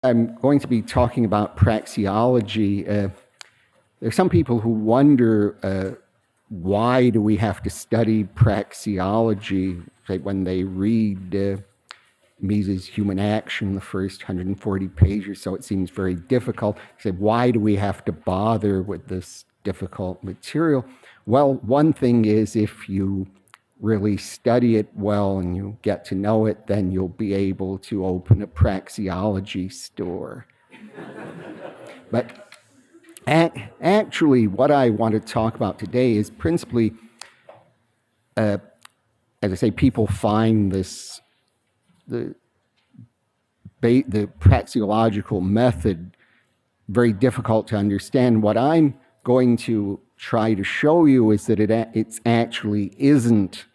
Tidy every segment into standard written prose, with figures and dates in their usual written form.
I'm going to be talking about praxeology. There are some people who wonder why do we have to study praxeology, say, when they read Mises' Human Action, the first 140 pages or so. It seems very difficult. Say, why do we have to bother with this difficult material? Well, one thing is, if you really study it well and you get to know it, then you'll be able to open a praxeology store. But actually, what I want to talk about today is principally, as I say, people find the praxeological method very difficult to understand. What I'm going to try to show you is that it actually isn't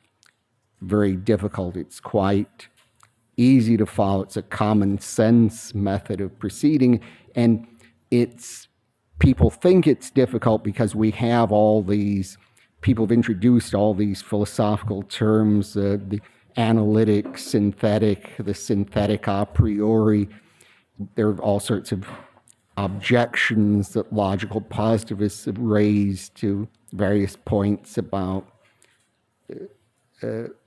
very difficult. It's quite easy to follow. It's a common sense method of proceeding, and people think it's difficult because we have all these, people have introduced all these philosophical terms, the analytic, synthetic, the synthetic a priori. There are all sorts of objections that logical positivists have raised to various points about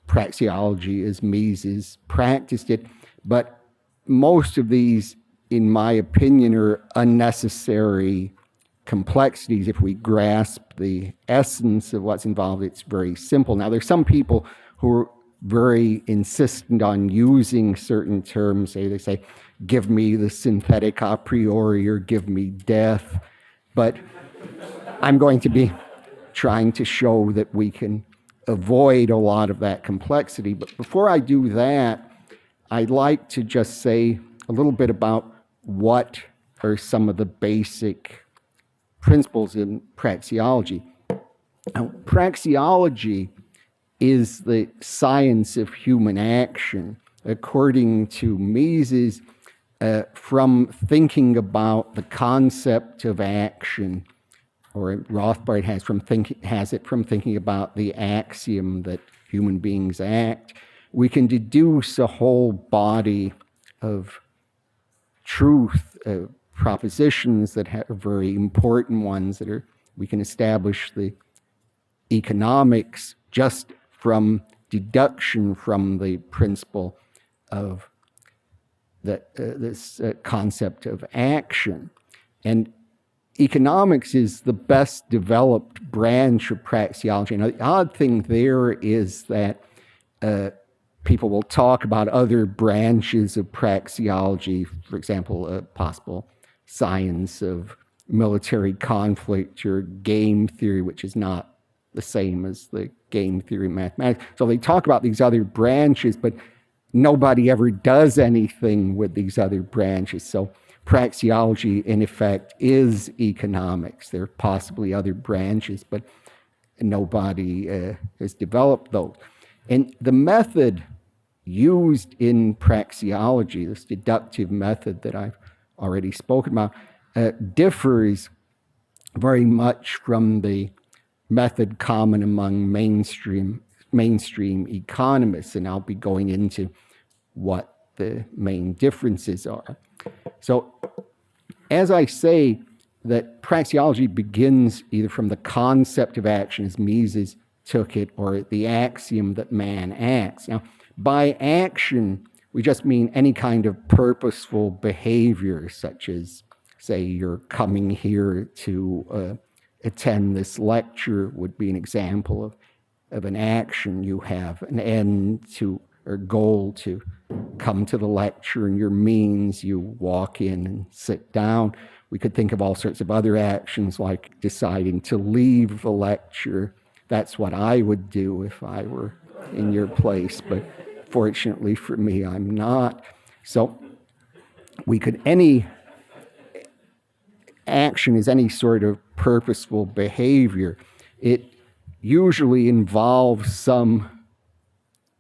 praxeology as Mises practiced it. But most of these, in my opinion, are unnecessary complexities. If we grasp the essence of what's involved, it's very simple. Now, there's some people who are very insistent on using certain terms. They say, give me the synthetic a priori or give me death. But I'm going to be trying to show that we can avoid a lot of that complexity. But before I do that, I'd like to just say a little bit about what are some of the basic principles in praxeology. Now, praxeology is the science of human action, according to Mises, from thinking about the concept of action, or Rothbard has it from thinking about the axiom that human beings act. We can deduce a whole body of truth, propositions that are very important ones that are, we can establish the economics just from deduction from the principle of this concept of action. And economics is the best developed branch of praxeology. And the odd thing there is that people will talk about other branches of praxeology, for example, a possible science of military conflict or game theory, which is not the same as the game theory of mathematics. So they talk about these other branches, but nobody ever does anything with these other branches. So praxeology, in effect, is economics. There are possibly other branches, but nobody has developed those. And the method used in praxeology, this deductive method that I've already spoken about, differs very much from the method common among mainstream economists, and I'll be going into what the main differences are. So, as I say, that praxeology begins either from the concept of action as Mises took it, or the axiom that man acts. Now, by action, we just mean any kind of purposeful behavior, such as, say, you're coming here to attend this lecture would be an example of an action. You have an end to, or goal to come to the lecture, and your means, you walk in and sit down. We could think of all sorts of other actions, like deciding to leave the lecture. That's what I would do if I were in your place, but fortunately for me, I'm not. So any action is any sort of purposeful behavior. It usually involves some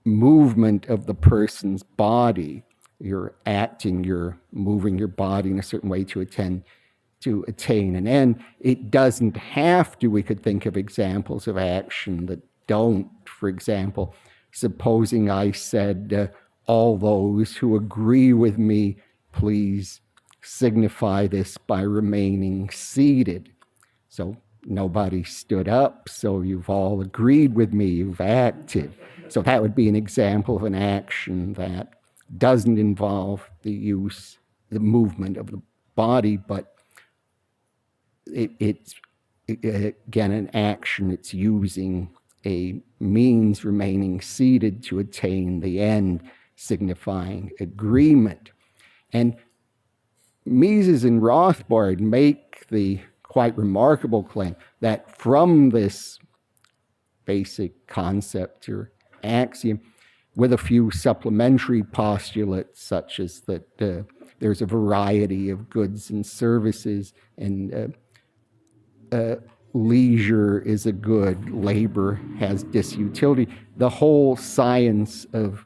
movement of the person's body. You're acting, you're moving your body in a certain way to attain an end. It doesn't have to. We could think of examples of action that don't. For example, supposing I said, all those who agree with me, please signify this by remaining seated. So nobody stood up, so you've all agreed with me, you've acted. So that would be an example of an action that doesn't involve the movement of the body, but it's again an action. It's using a means remaining seated to attain the end, signifying agreement. And Mises and Rothbard make the quite remarkable claim that from this basic concept or axiom, with a few supplementary postulates such as that there's a variety of goods and services, and leisure is a good, labor has disutility. The whole science of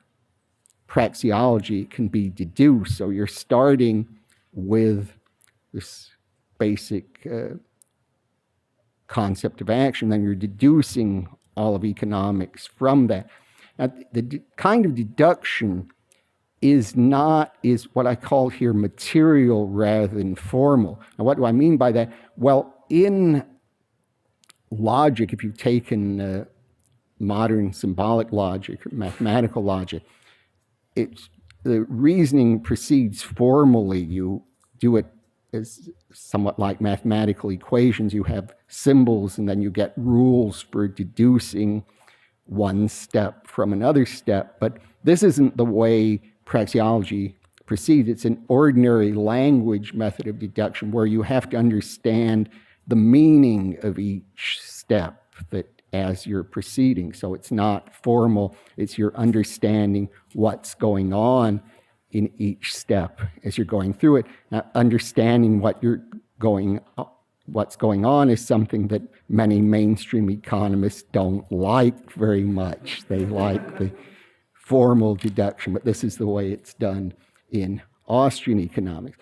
praxeology can be deduced. So you're starting with this basic concept of action, then you're deducing all of economics from that. Now, the kind of deduction is what I call here material rather than formal. Now, what do I mean by that? Well, in logic, if you've taken modern symbolic logic, or mathematical logic, the reasoning proceeds formally. You do it as somewhat like mathematical equations. You have symbols, and then you get rules for deducing one step from another step. But this isn't the way praxeology proceeds. It's an ordinary language method of deduction where you have to understand the meaning of each step that as you're proceeding. So it's not formal, it's your understanding what's going on in each step as you're going through it. Now, understanding what's going on is something that many mainstream economists don't like very much. They like the formal deduction, but this is the way it's done in Austrian economics.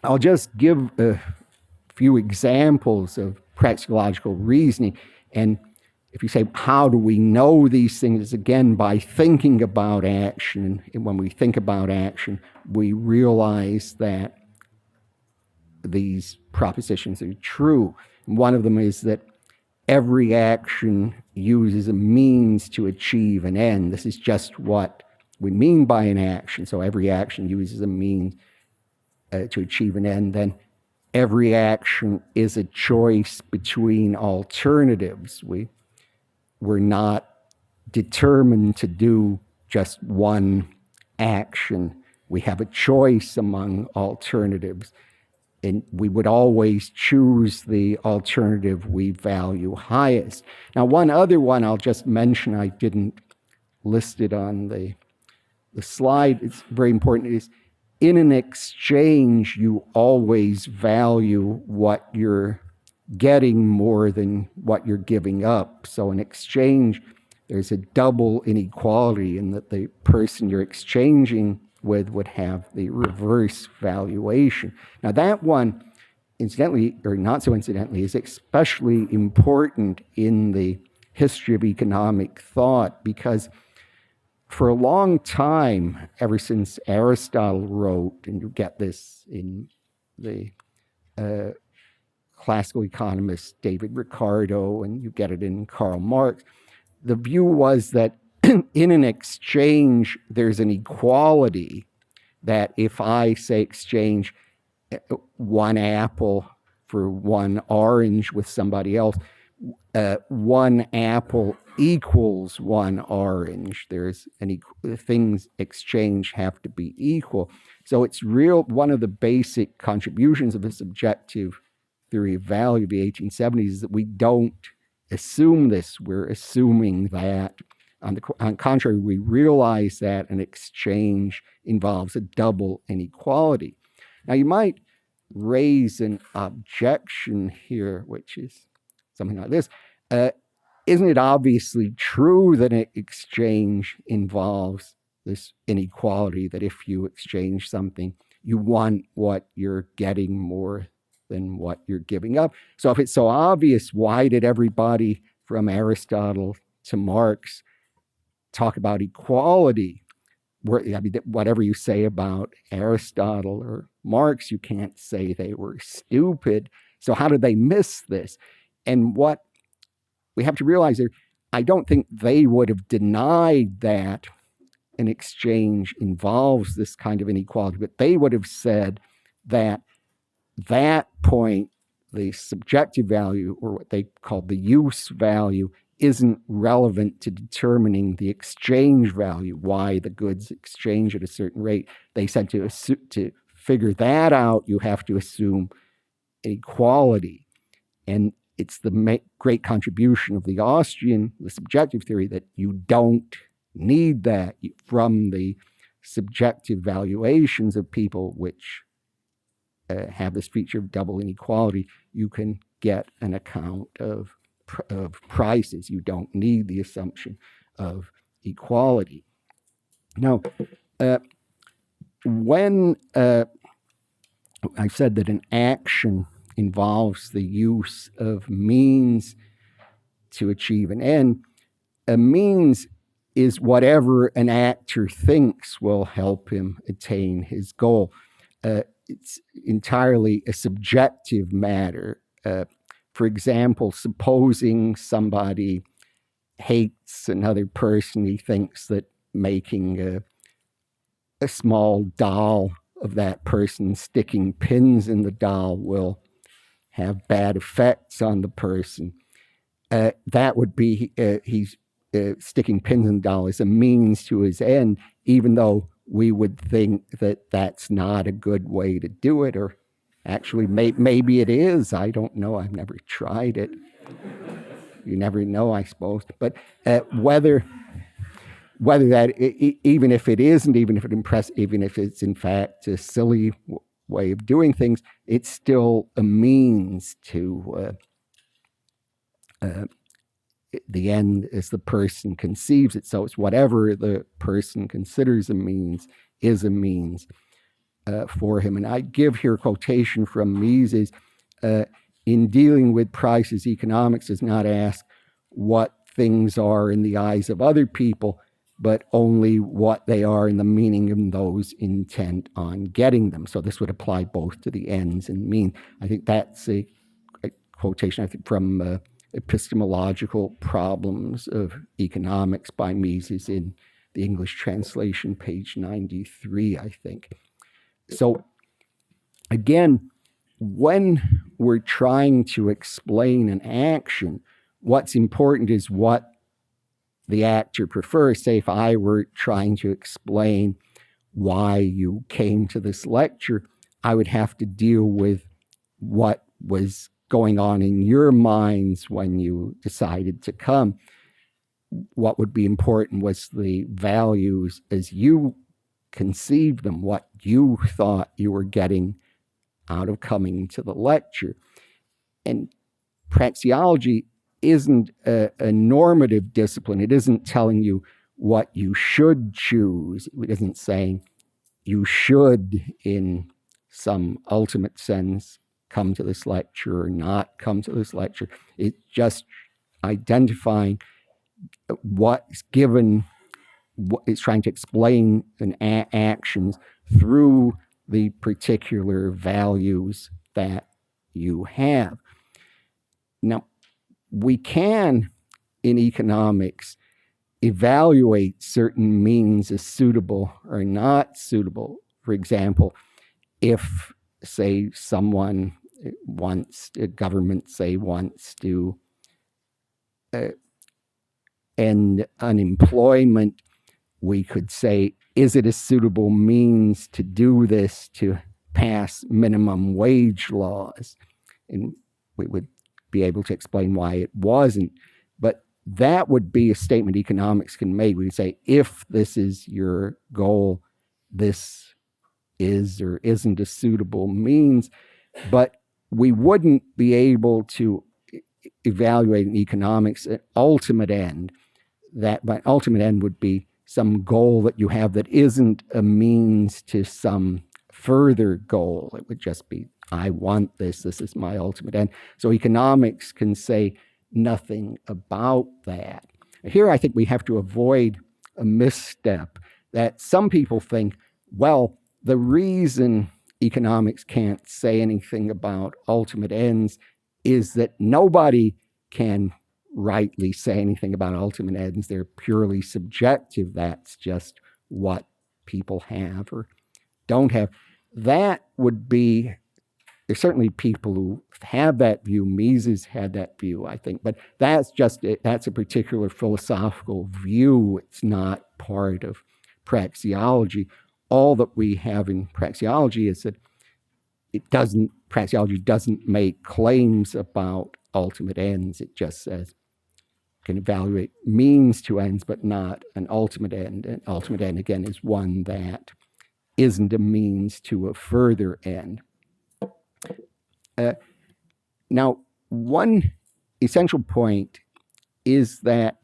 I'll just give a few examples of praxeological reasoning. And if you say, how do we know these things? Again, by thinking about action. And when we think about action, we realize that these propositions are true. And one of them is that every action uses a means to achieve an end. This is just what we mean by an action. So every action uses a means to achieve an end. Then every action is a choice between alternatives. We're not determined to do just one action. We have a choice among alternatives, and we would always choose the alternative we value highest. Now, one other one I'll just mention, I didn't list it on the slide, it's very important, is in an exchange, you always value what you're getting more than what you're giving up. So in exchange, there's a double inequality in that the person you're exchanging with would have the reverse valuation. Now that one, incidentally, or not so incidentally, is especially important in the history of economic thought, because for a long time, ever since Aristotle wrote, and you get this in the classical economist David Ricardo, and you get it in Karl Marx, the view was that in an exchange, there's an equality, that if I, say, exchange one apple for one orange with somebody else, one apple equals one orange. There's things exchanged have to be equal. So it's one of the basic contributions of a subjective theory of value of the 1870s is that we don't assume this. We're assuming that, on the contrary, we realize that an exchange involves a double inequality. Now, you might raise an objection here, which is something like this. Isn't it obviously true that an exchange involves this inequality, that if you exchange something, you want what you're getting more than what you're giving up? So if it's so obvious, why did everybody from Aristotle to Marx talk about equality? whatever you say about Aristotle or Marx, you can't say they were stupid. So how did they miss this? And what we have to realize is, I don't think they would have denied that an exchange involves this kind of inequality, but they would have said that point, the subjective value, or what they call the use value, isn't relevant to determining the exchange value, why the goods exchange at a certain rate. They said to figure that out, you have to assume equality. And it's the great contribution of the Austrian, the subjective theory, that you don't need that from the subjective valuations of people, which have this feature of double inequality. You can get an account of prices. You don't need the assumption of equality. Now, when I said that an action involves the use of means to achieve an end, a means is whatever an actor thinks will help him attain his goal. It's entirely a subjective matter. For example, supposing somebody hates another person, he thinks that making a small doll of that person, sticking pins in the doll, will have bad effects on the person. That would be, he's sticking pins in the doll as a means to his end, even though we would think that that's not a good way to do it, or actually maybe it is. I don't know. I've never tried it. You never know, I suppose. But whether that, even if it isn't, even if it's in fact a silly way of doing things, it's still a means to the end as the person conceives it. So it's whatever the person considers a means is a means for him. And I give here a quotation from Mises. In dealing with prices, economics does not ask what things are in the eyes of other people, but only what they are in the meaning of those intent on getting them. So this would apply both to the ends and mean. I think that's a quotation, I think, from Epistemological Problems of Economics by Mises in the English translation, page 93, I think. So again, when we're trying to explain an action, what's important is what the actor prefers. Say if I were trying to explain why you came to this lecture, I would have to deal with what was going on in your minds when you decided to come. What would be important was the values as you conceived them, what you thought you were getting out of coming to the lecture. And praxeology isn't a normative discipline. It isn't telling you what you should choose. It isn't saying you should, in some ultimate sense, come to this lecture or not come to this lecture. It's just identifying what's given, what it's trying to explain an actions through the particular values that you have. Now, we can, in economics, evaluate certain means as suitable or not suitable. For example, if, say, someone a government, say, wants to end unemployment, we could say, is it a suitable means to do this, to pass minimum wage laws? And we would be able to explain why it wasn't. But that would be a statement economics can make. We would say, if this is your goal, this is or isn't a suitable means. But we wouldn't be able to evaluate in economics an ultimate end. That by ultimate end would be some goal that you have that isn't a means to some further goal. It would just be, I want this is my ultimate end. So economics can say nothing about that. Here I think we have to avoid a misstep that some people think, well, the reason economics can't say anything about ultimate ends is that nobody can rightly say anything about ultimate ends. They're purely subjective. That's just what people have or don't have. That would be, there's certainly people who have that view. Mises had that view, I think, but that's a particular philosophical view. It's not part of praxeology. All that we have in praxeology is that praxeology doesn't make claims about ultimate ends. It just says can evaluate means to ends, but not an ultimate end. An ultimate end, again, is one that isn't a means to a further end. Now, one essential point is that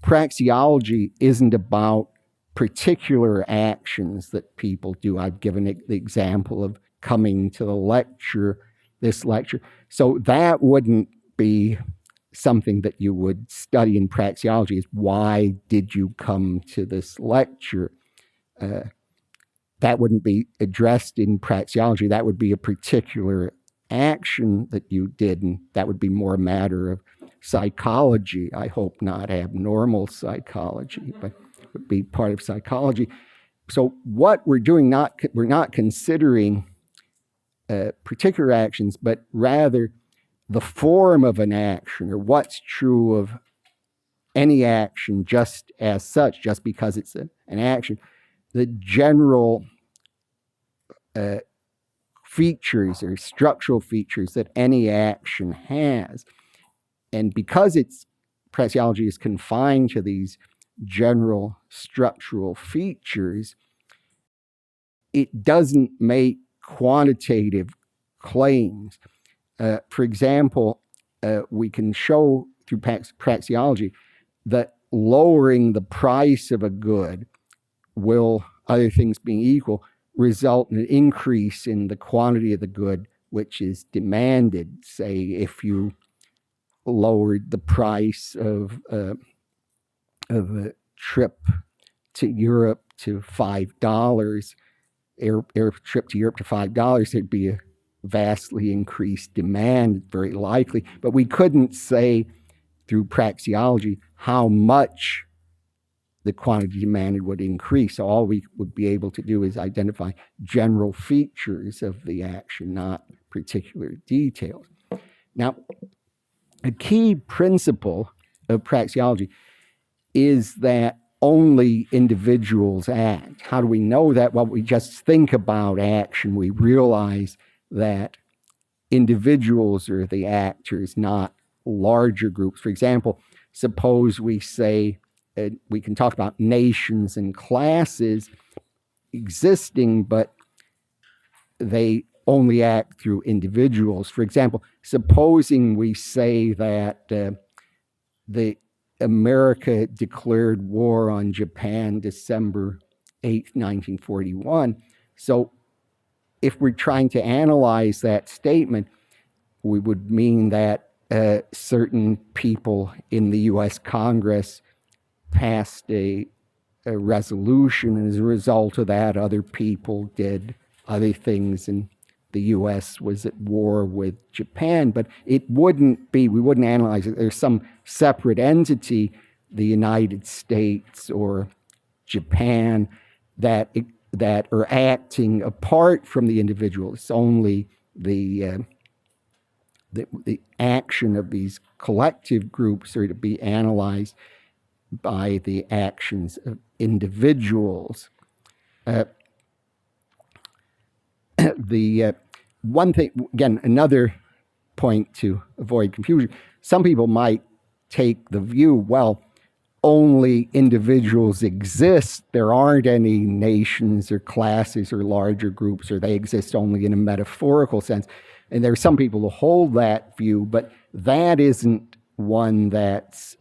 praxeology isn't about particular actions that people do. I've given the example of coming to this lecture. So that wouldn't be something that you would study in praxeology, is why did you come to this lecture? That wouldn't be addressed in praxeology. That would be a particular action that you did, and that would be more a matter of psychology. I hope not abnormal psychology, but it would be part of psychology. So what we're doing, we're not considering particular actions, but rather the form of an action, or what's true of any action just as such, just because it's an action. The general features or structural features that any action has. And because praxeology is confined to these general structural features, it doesn't make quantitative claims. For example, we can show through praxeology that lowering the price of a good will, other things being equal, result in an increase in the quantity of the good which is demanded. Say, if you lowered the price of a trip to Europe to $5, air trip to Europe to $5, there'd be a vastly increased demand, very likely. But we couldn't say through praxeology how much the quantity demanded would increase. So all we would be able to do is identify general features of the action, not particular details. Now, a key principle of praxeology is that only individuals act. How do we know that? Well, we just think about action. We realize that individuals are the actors, not larger groups. For example, suppose we say, we can talk about nations and classes existing, but they only act through individuals. For example, supposing we say that America declared war on Japan December 8th, 1941. So if we're trying to analyze that statement, we would mean that certain people in the U.S. Congress passed a resolution, and as a result of that, other people did other things, and the U.S. was at war with Japan. But we wouldn't analyze it. There's some separate entity, the United States or Japan, that are acting apart from the individual. It's only the action of these collective groups are to be analyzed by the actions of individuals. The one thing, again, another point to avoid confusion, some people might take the view, well, only individuals exist. There aren't any nations or classes or larger groups, or they exist only in a metaphorical sense. And there are some people who hold that view, but that isn't one that's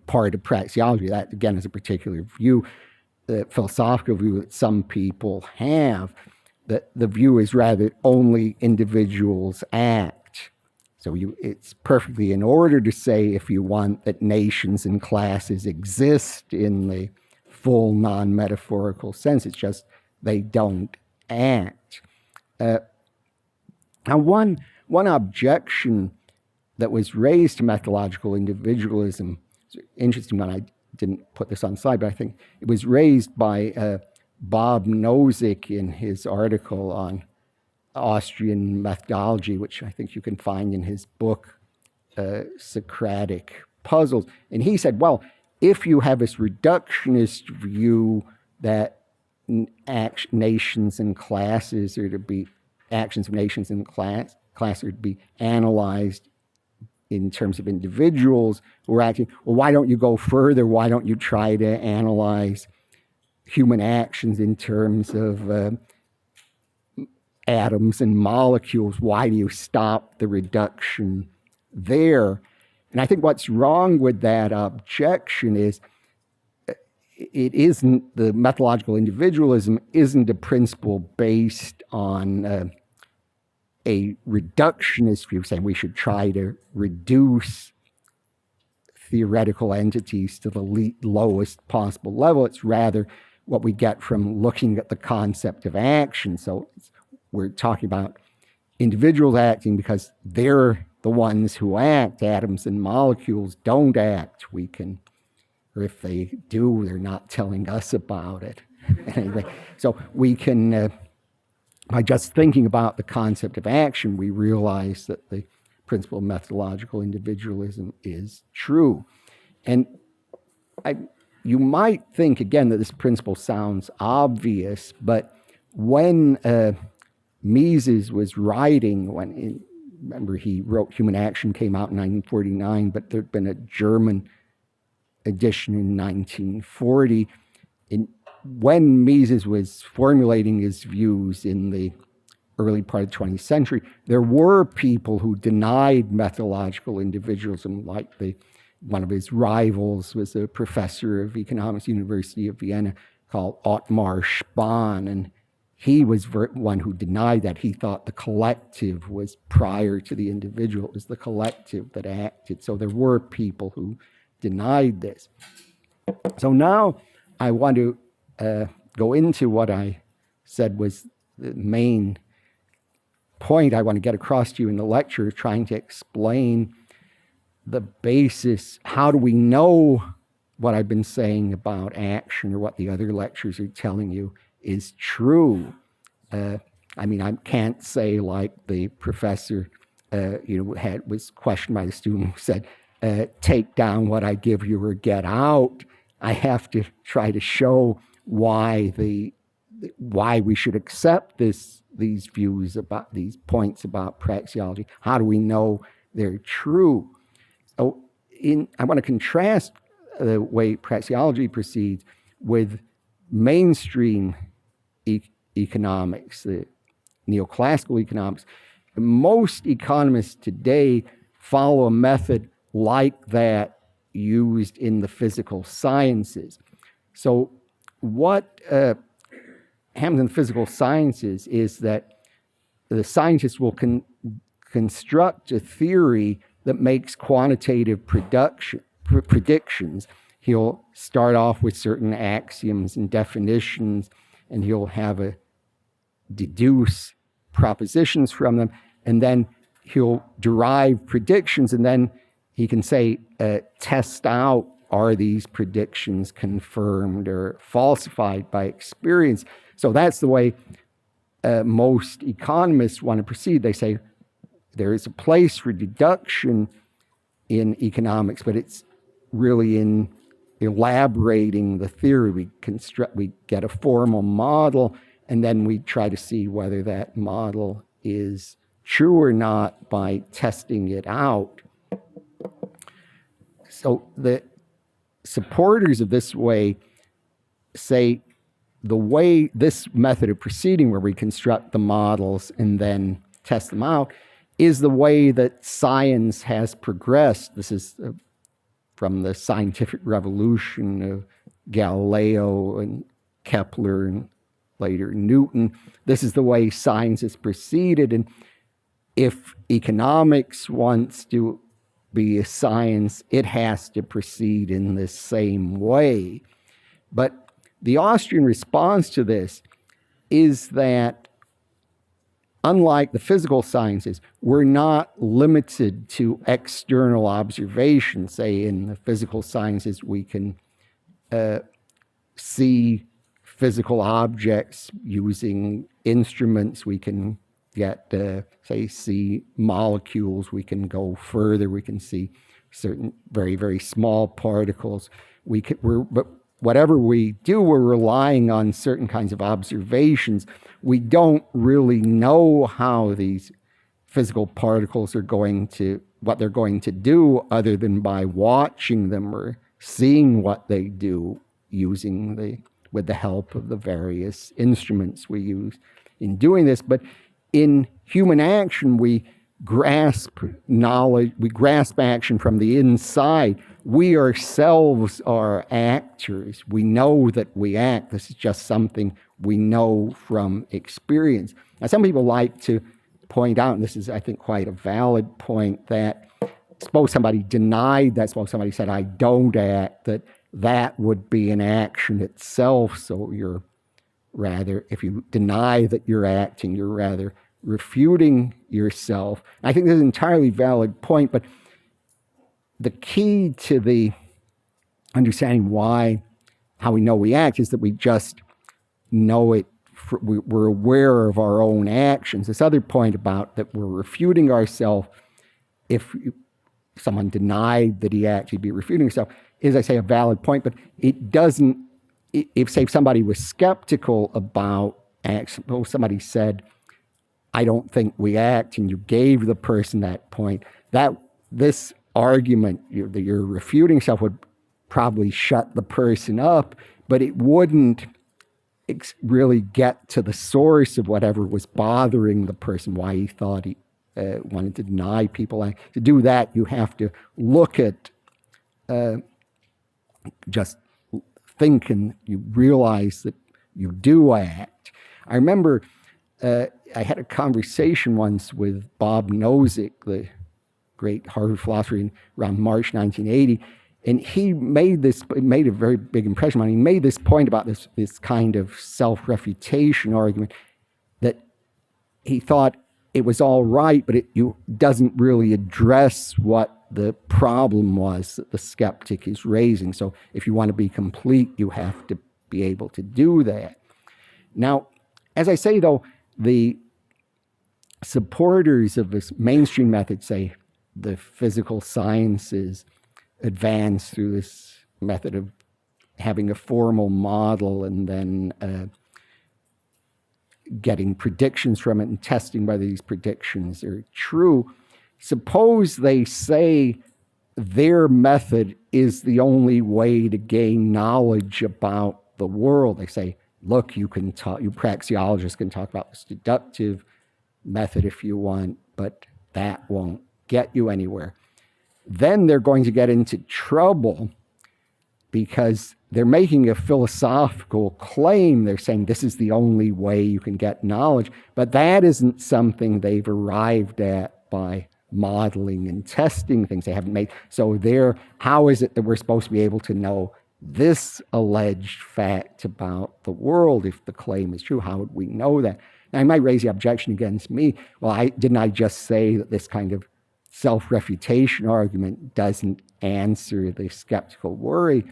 part of praxeology. That, again, is a particular view, the philosophical view that some people have, that the view is rather only individuals act. So it's perfectly in order to say, if you want, that nations and classes exist in the full non-metaphorical sense. It's just they don't act. Now, one objection that was raised to methodological individualism, it's an interesting one, I didn't put this on the slide, but I think it was raised by Bob Nozick in his article on Austrian methodology, which I think you can find in his book, Socratic Puzzles. And he said, well, if you have this reductionist view that nations and classes are to be, actions of nations and class are to be analyzed in terms of individuals who are acting, well, why don't you go further? Why don't you try to analyze human actions in terms of atoms and molecules? Why do you stop the reduction there? And I think what's wrong with that objection is it isn't, the methodological individualism isn't a principle based on a reductionist view, saying we should try to reduce theoretical entities to the lowest possible level. It's rather what we get from looking at the concept of action. So we're talking about individuals acting because they're the ones who act. Atoms and molecules don't act. We can, or if they do, they're not telling us about it. Anyway, so we can, by just thinking about the concept of action, we realize that the principle of methodological individualism is true. And you might think, again, that this principle sounds obvious, but when Mises was writing, remember he wrote Human Action, came out in 1949, but there'd been a German edition in 1940. When Mises was formulating his views in the early part of the 20th century, there were people who denied methodological individualism, like one of his rivals was a professor of economics, University of Vienna, called Ottmar Spahn, and he was one who denied that. He thought the collective was prior to the individual. It was the collective that acted. So there were people who denied this. So now I want to go into what I said was the main point I want to get across to you in the lecture, trying to explain the basis. How do we know what I've been saying about action, or what the other lectures are telling you is true? I mean, I can't say like the professor, was questioned by the student who said, take down what I give you or get out. I have to try to show why we should accept these views about these points about praxeology. How do we know they're true? So I want to contrast the way praxeology proceeds with mainstream economics, the neoclassical economics. Most economists today follow a method like that used in the physical sciences. So what happens in the physical sciences is that the scientist will construct a theory that makes quantitative predictions. He'll start off with certain axioms and definitions, and he'll have deduce propositions from them, and then he'll derive predictions, and then he can say, test out, are these predictions confirmed or falsified by experience? So that's the way most economists want to proceed. They say there is a place for deduction in economics, but it's really in elaborating the theory. We get a formal model, and then we try to see whether that model is true or not by testing it out. So the supporters of this way say the way this method of proceeding, where we construct the models and then test them out, is the way that science has progressed. This is from the scientific revolution of Galileo and Kepler and later Newton. This is the way science has proceeded. And if economics wants to be a science, it has to proceed in the same way. But the Austrian response to this is that, unlike the physical sciences, we're not limited to external observation. Say in the physical sciences, we can see physical objects using instruments. We can get, see molecules. We can go further. We can see certain very, very small particles. But whatever we do, we're relying on certain kinds of observations. We don't really know how these physical particles are what they're going to do, other than by watching them or seeing what they do with the help of the various instruments we use in doing this. But in human action, we grasp knowledge, we grasp action from the inside. We ourselves are actors. We know that we act. This is just something we know from experience. Now, some people like to point out, and this is, I think, quite a valid point, that suppose somebody denied that, suppose somebody said, I don't act, that would be an action itself. So if you deny that you're acting, you're rather refuting yourself. I think this is an entirely valid point, but the key to the understanding how we know we act is that we just know it, we're aware of our own actions. This other point about that we're refuting ourselves, if someone denied that he acted, he'd be refuting himself, is, I say, a valid point, but it doesn't, if somebody was skeptical about action, somebody said, I don't think we act, and you gave the person that point, that this argument that you're refuting yourself would probably shut the person up, but it wouldn't really get to the source of whatever was bothering the person, why he thought he wanted to deny people. To do that, you have to look at, just think, and you realize that you do act. I remember I had a conversation once with Bob Nozick, the great Harvard philosopher, around March 1980, and he made a very big impression on me. He made this point about this kind of self-refutation argument, that he thought it was all right, but it doesn't really address what the problem was that the skeptic is raising. So if you want to be complete, you have to be able to do that. Now, as I say, though, the supporters of this mainstream method say the physical sciences advance through this method of having a formal model and then getting predictions from it and testing whether these predictions are true. Suppose they say their method is the only way to gain knowledge about the world. They say, look, you praxeologists can talk about this deductive method if you want, but that won't get you anywhere. Then they're going to get into trouble because they're making a philosophical claim. They're saying this is the only way you can get knowledge, but that isn't something they've arrived at by modeling and testing things they haven't made. So how is it that we're supposed to be able to know this alleged fact about the world if the claim is true? How would we know that? Now, I might raise the objection against me. Well, didn't I just say that this kind of self-refutation argument doesn't answer the skeptical worry?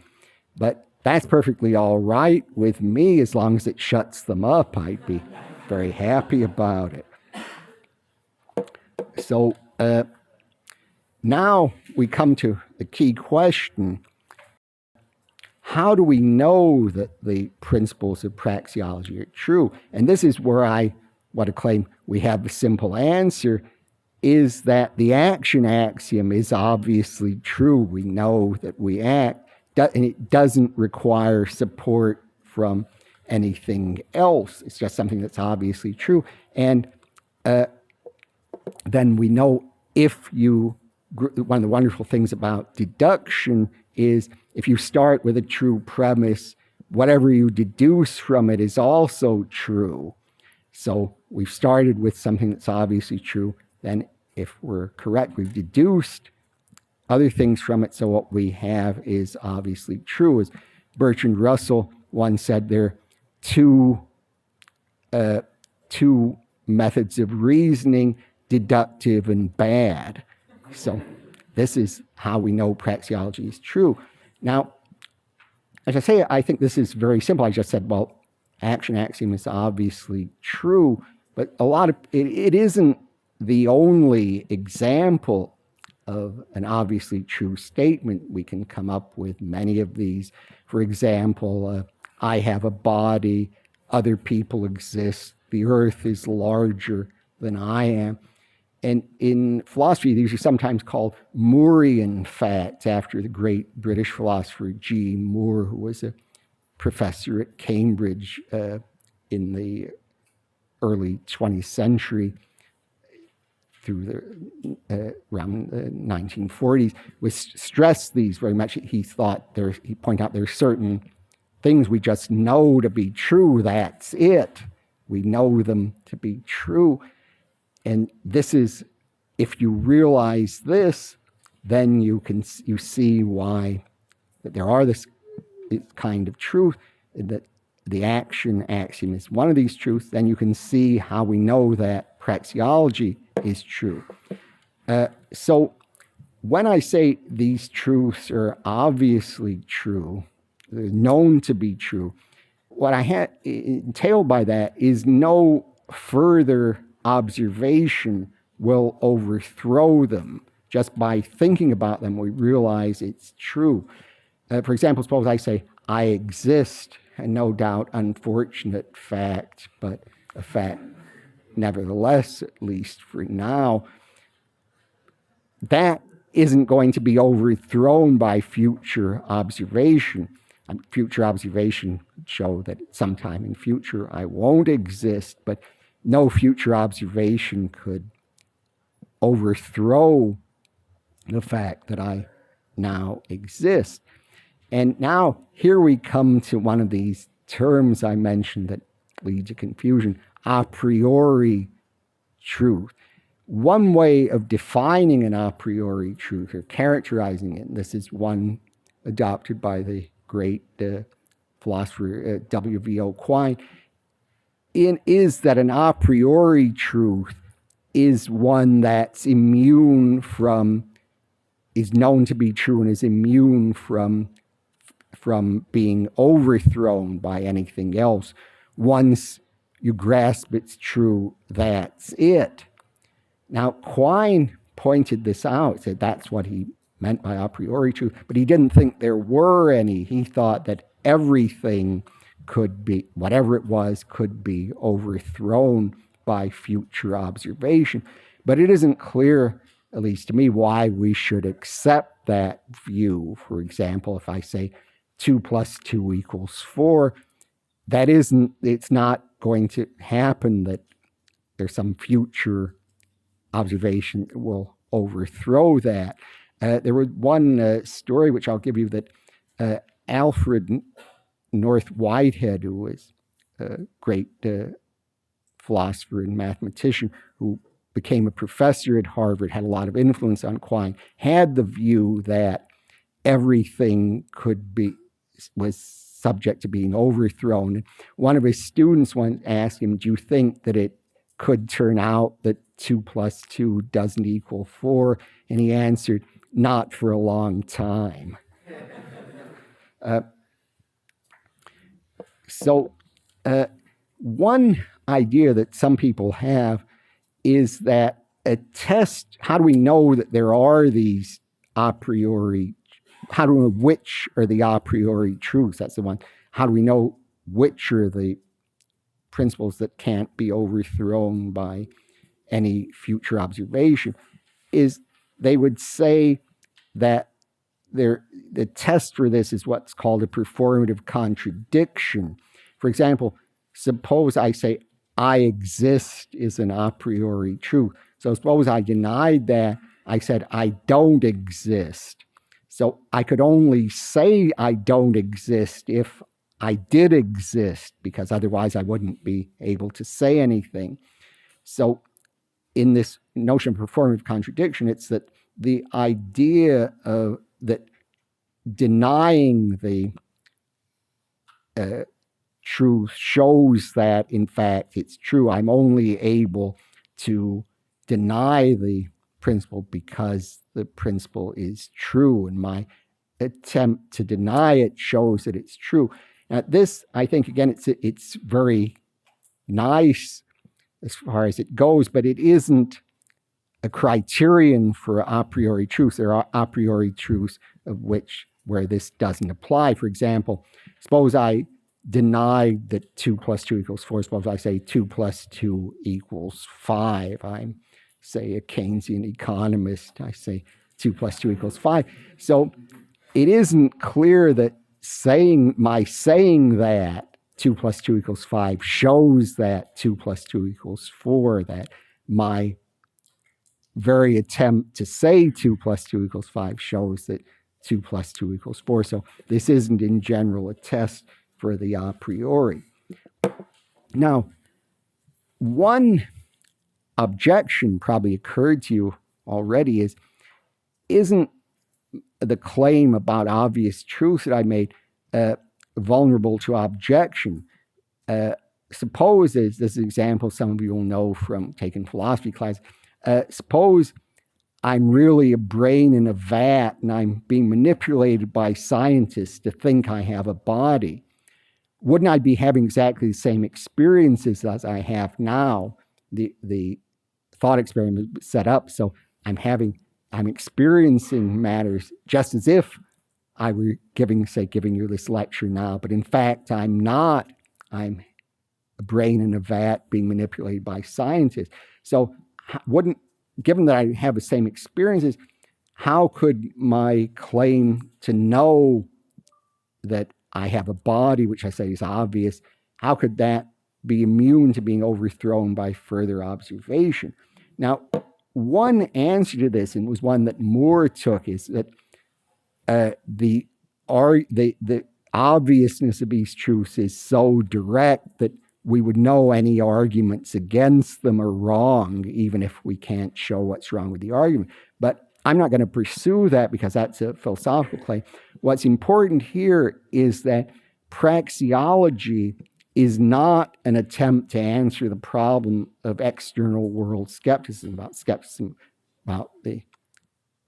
But that's perfectly all right with me as long as it shuts them up. I'd be very happy about it. So now we come to the key question. How do we know that the principles of praxeology are true? And this is where I want to claim we have a simple answer, is that the action axiom is obviously true. We know that we act, and it doesn't require support from anything else. It's just something that's obviously true. And then we know one of the wonderful things about deduction is if you start with a true premise, whatever you deduce from it is also true. So we've started with something that's obviously true. Then if we're correct, we've deduced other things from it. So what we have is obviously true. As Bertrand Russell one said there are two methods of reasoning, deductive and bad. So this is how we know praxeology is true. Now, as I say, I think this is very simple. I just said, well, action axiom is obviously true, but it isn't the only example of an obviously true statement. We can come up with many of these. For example, I have a body, other people exist, the earth is larger than I am. And in philosophy, these are sometimes called Moorean facts, after the great British philosopher G. Moore, who was a professor at Cambridge in the early 20th century through around the 1940s, was stressed these very much. He pointed out there are certain things we just know to be true. That's it. We know them to be true. And this is, if you realize this, then you see why that there are this kind of truth, that the action axiom is one of these truths. Then you can see how we know that praxeology is true. So when I say these truths are obviously true, they're known to be true, what I had entailed by that is no further observation will overthrow them. Just by thinking about them, we realize it's true. For example, suppose I say, I exist, and no doubt unfortunate fact, but a fact nevertheless, at least for now. That isn't going to be overthrown by future observation. Future observation would show that sometime in future I won't exist, but no future observation could overthrow the fact that I now exist. And now here we come to one of these terms I mentioned that lead to confusion, a priori truth. One way of defining an a priori truth or characterizing it, and this is one adopted by the great philosopher W.V.O. Quine, is that an a priori truth is one that's immune from, is known to be true and is immune from being overthrown by anything else. Once you grasp it's true, that's it. Now, Quine pointed this out, said that's what he meant by a priori truth, but he didn't think there were any. He thought that everything could be, whatever it was, could be overthrown by future observation. But it isn't clear, at least to me, why we should accept that view. For example, if I say 2 + 2 = 4, it's not going to happen that there's some future observation that will overthrow that. There was one story which I'll give you that Alfred North Whitehead, who was a great philosopher and mathematician who became a professor at Harvard, had a lot of influence on Quine, had the view that everything was subject to being overthrown. And one of his students once asked him, do you think that it could turn out that 2 + 2 doesn't equal 4? And he answered, not for a long time. So one idea that some people have is that a test, how do we know that there are these a priori, how do we know which are the a priori truths? That's the one. How do we know which are the principles that can't be overthrown by any future observation? Is they would say that the test for this is what's called a performative contradiction. For example, suppose I say I exist is an a priori truth. So suppose I denied that. I said I don't exist. So I could only say I don't exist if I did exist, because otherwise I wouldn't be able to say anything. So in this notion of performative contradiction, it's that the idea of that denying the truth shows that, in fact, it's true. I'm only able to deny the principle because the principle is true, and my attempt to deny it shows that it's true. Now, this, I think, again, it's very nice as far as it goes, but it isn't a criterion for a priori truth. There are a priori truths of where this doesn't apply. For example, suppose I deny that 2 plus 2 equals 4. Suppose I say 2 plus 2 equals 5. I'm, say, a Keynesian economist. I say 2 plus 2 equals 5. So it isn't clear that saying that 2 plus 2 equals 5 shows that 2 plus 2 equals 4, that my very attempt to say 2 plus 2 equals 5 shows that 2 plus 2 equals 4. So this isn't in general a test for the a priori. Now, one objection probably occurred to you already isn't the claim about obvious truth that I made vulnerable to objection. Suppose, as this example some of you will know from taking philosophy class, suppose I'm really a brain in a vat and I'm being manipulated by scientists to think I have a body. Wouldn't I be having exactly the same experiences as I have now? The thought experiment is set up so I'm experiencing matters just as if I were giving you this lecture now, but in fact I'm not. I'm a brain in a vat being manipulated by scientists. So given that I have the same experiences, how could my claim to know that I have a body, which I say is obvious, how could that be immune to being overthrown by further observation? Now, one answer to this, and it was one that Moore took, is that the obviousness of these truths is so direct that we would know any arguments against them are wrong, even if we can't show what's wrong with the argument. But I'm not going to pursue that because that's a philosophical claim. What's important here is that praxeology is not an attempt to answer the problem of external world skepticism about the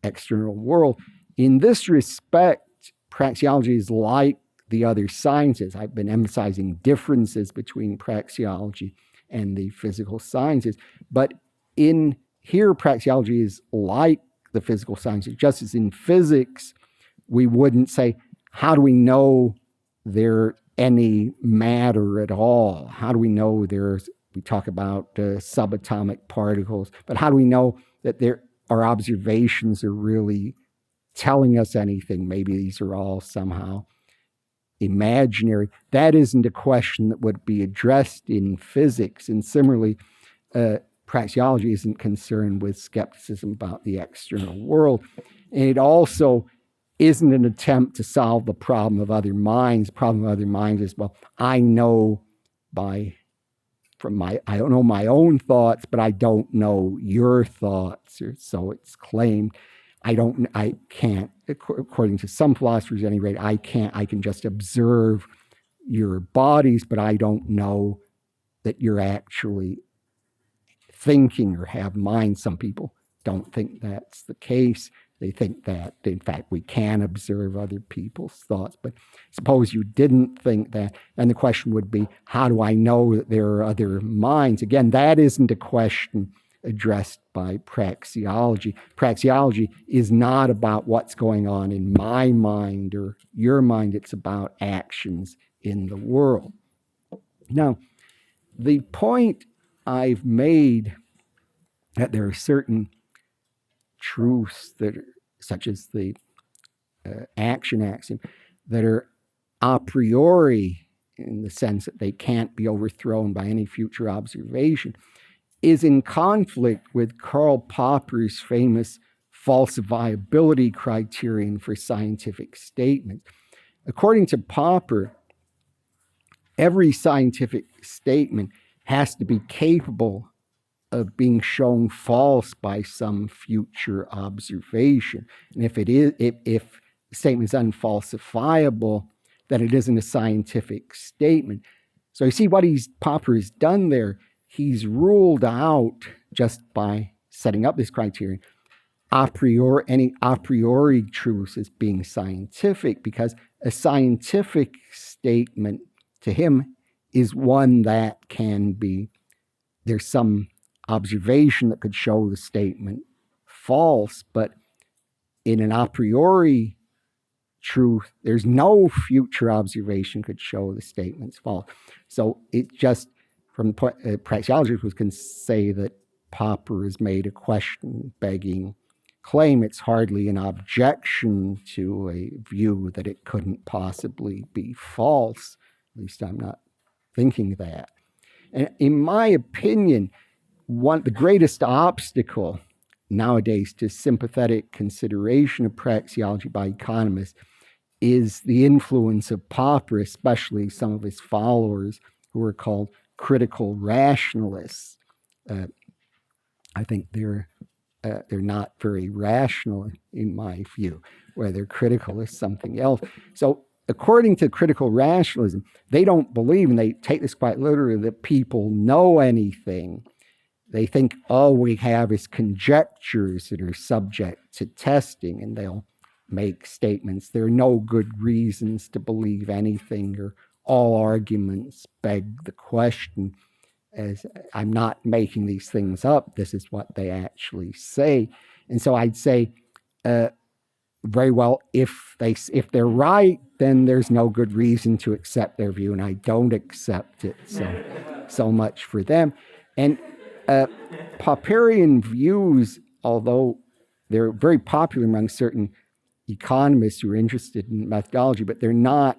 external world. In this respect, praxeology is like the other sciences. I've been emphasizing differences between praxeology and the physical sciences, but in here, praxeology is like the physical sciences. Just as in physics, we wouldn't say, how do we know there any matter at all? How do we know we talk about subatomic particles, but how do we know that our observations are really telling us anything? Maybe these are all somehow imaginary. That isn't a question that would be addressed in physics. And similarly, praxeology isn't concerned with skepticism about the external world. And it also isn't an attempt to solve the problem of other minds. The problem of other minds is, well, I know I don't know my own thoughts, but I don't know your thoughts, or so it's claimed. I can't, according to some philosophers at any rate, I can just observe your bodies, but I don't know that you're actually thinking or have minds. Some people don't think that's the case. They think that, in fact, we can observe other people's thoughts. But suppose you didn't think that, and the question would be, how do I know that there are other minds? Again, that isn't a question addressed by praxeology. Praxeology is not about what's going on in my mind or your mind. It's about actions in the world. Now, the point I've made that there are certain truths that are, such as the action axiom, that are a priori in the sense that they can't be overthrown by any future observation, is in conflict with Karl Popper's famous falsifiability criterion for scientific statements. According to Popper, every scientific statement has to be capable of being shown false by some future observation. And if the statement is unfalsifiable, then it isn't a scientific statement. So you see what Popper has done there. He's ruled out, just by setting up this criterion, any a priori truths as being scientific, because a scientific statement to him is one that can be, there's some observation that could show the statement false, but in an a priori truth, there's no future observation could show the statement's false. So it just, from praxeologists can say that Popper has made a question-begging claim. It's hardly an objection to a view that it couldn't possibly be false. At least I'm not thinking that. And in my opinion, the greatest obstacle nowadays to sympathetic consideration of praxeology by economists is the influence of Popper, especially some of his followers who are called critical rationalists. I think they're not very rational in my view. Whether critical is something else. So according to critical rationalism, they don't believe, and they take this quite literally, that people know anything. They think all we have is conjectures that are subject to testing, and they'll make statements. There are no good reasons to believe anything, or all arguments beg the question. As I'm not making these things up, this is what they actually say. And so I'd say, very well, if they're right, then there's no good reason to accept their view, and I don't accept it. So much for them. And Popperian views, although they're very popular among certain economists who are interested in methodology, but they're not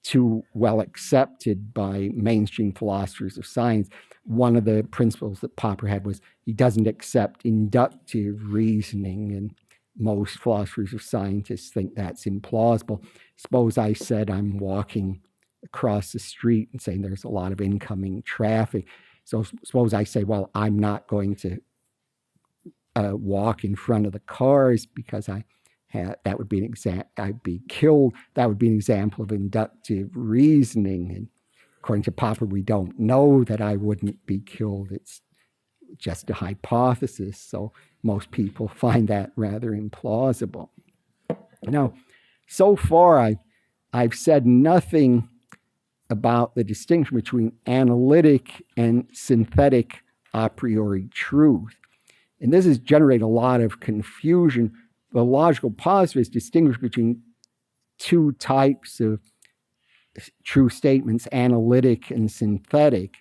too well accepted by mainstream philosophers of science. One of the principles that Popper had was he doesn't accept inductive reasoning, and most philosophers of scientists think that's implausible. Suppose I said I'm walking across the street and saying there's a lot of incoming traffic. So suppose I say, well, I'm not going to walk in front of the cars because that would be I'd be killed. That would be an example of inductive reasoning. And according to Popper, we don't know that I wouldn't be killed. It's just a hypothesis. So most people find that rather implausible. Now, so far I've said nothing about the distinction between analytic and synthetic a priori truth. And this has generated a lot of confusion. The logical positivists distinguish between two types of true statements, analytic and synthetic.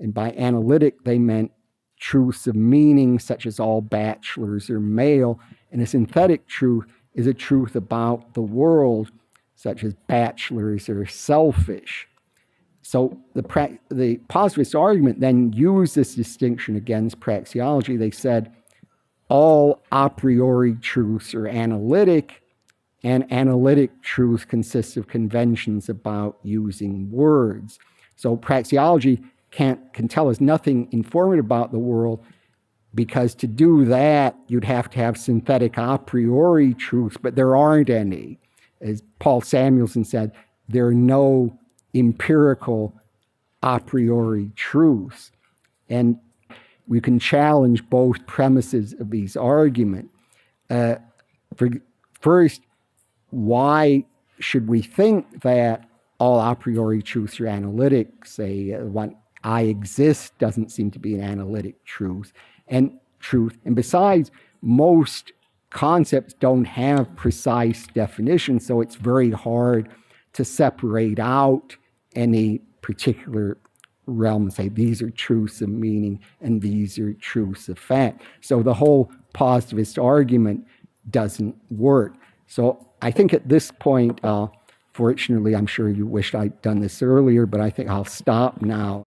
And by analytic, they meant truths of meaning, such as all bachelors are male. And a synthetic truth is a truth about the world, such as bachelors are selfish. So the positivist argument then used this distinction against praxeology. They said all a priori truths are analytic, and analytic truth consists of conventions about using words. So praxeology can tell us nothing informative about the world, because to do that, you'd have to have synthetic a priori truths, but there aren't any. As Paul Samuelson said, there are no empirical a priori truths. And we can challenge both premises of these arguments. First, why should we think that all a priori truths are analytic? Say, when I exist doesn't seem to be an analytic truth. And besides, most concepts don't have precise definitions, so it's very hard to separate out any particular realm and say these are truths of meaning and these are truths of fact. So the whole positivist argument doesn't work. So I think at this point, fortunately, I'm sure you wished I'd done this earlier, but I think I'll stop now.